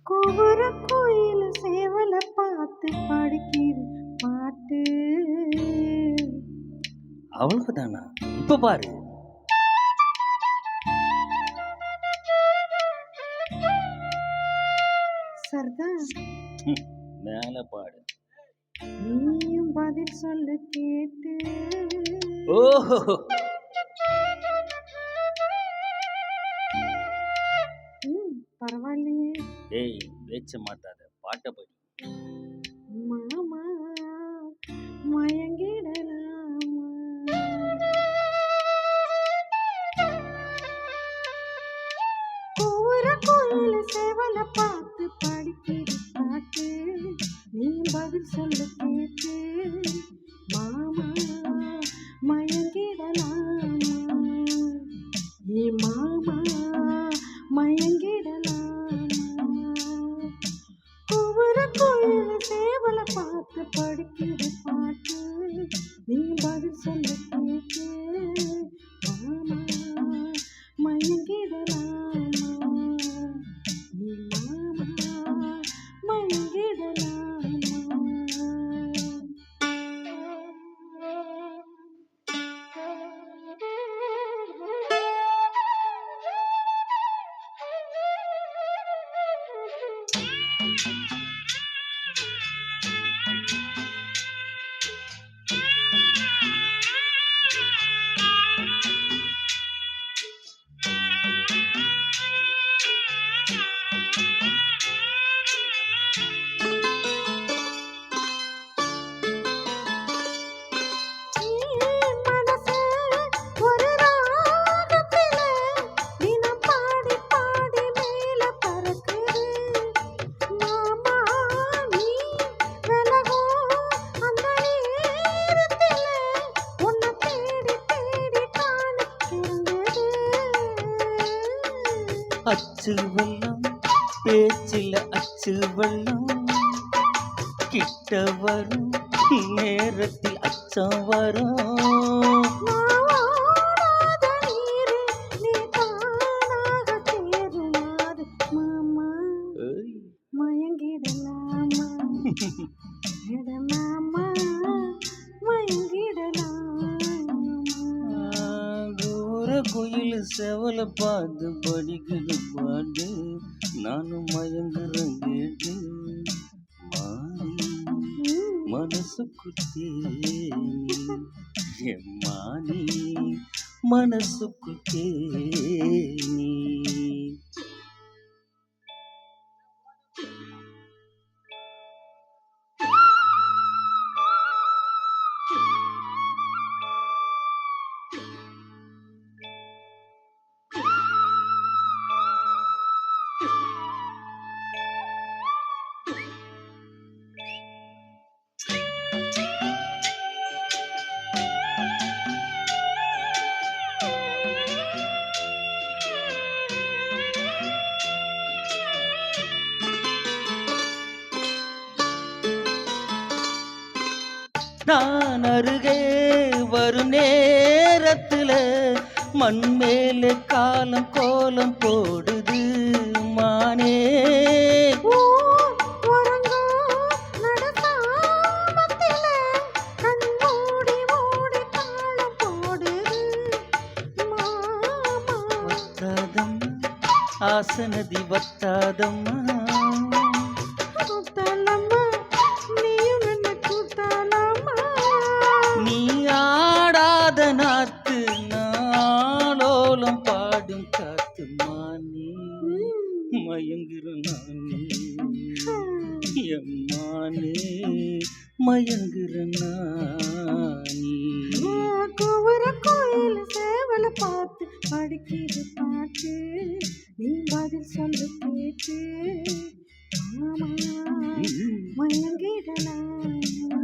கூவுற கோயில் சேவல பார்த்து படிக்கிது பாட்டு. அவ்வளவுதானா? இப்ப பாரு. சரிதான். மேல பாடு. நீயும் பதில் சொல்ல கேட்டு. ஓஹோ, பரவாயில்லையே. ஏய் பேச்ச மாத்தாத, பாட்ட படி. மாமா மயங்கிடலாமா? கூவுற கோயில சேவல பார்த்து படிக்கிற பாட்டு. நீ பதில் சொல்ல கேட்டு. மாமா மயங்கிடலாமா? ஏ மாமா மயங்கிடலாமா? கூவுற கோயில சேவல பார்த்து படிக்கிற பாட்டு. நீ பதில் சொல்ல கேட்டு. மாமா மயங்கிடலாமா? ஏ மாமா மயங்கிடலாமா? அச்சு வெள்ளம் பேச்சில அச்சு வெள்ளம் கிட்ட வரும் நேரத்தில் அச்சம் வரும். மயங்கிடலாமா? மாமா கோயில் செவல பார்த்து படிக்குது பாட்டு. நானும் மயங்குறேன் கேட்டு. மனசுக்கு தேனி எம்மானி மனசுக்கு தேனி. நான் அருகே வரும் நேரத்துல மண் மேலே காலம் கோலம் போடுது மானே. ஆசனதி வத்தாதம்மா நீ ஆடாத நாத்து நாளோலம் பாடும் காத்து மானே மயங்குற நானே எம்மானே மயங்குற நானே. கூவுற கோயில் சேவல பார்த்து படிக்கிற பாட்டு. நீ பதில் சொல்ல கேட்டு. மாமா மயங்கிடலாமா?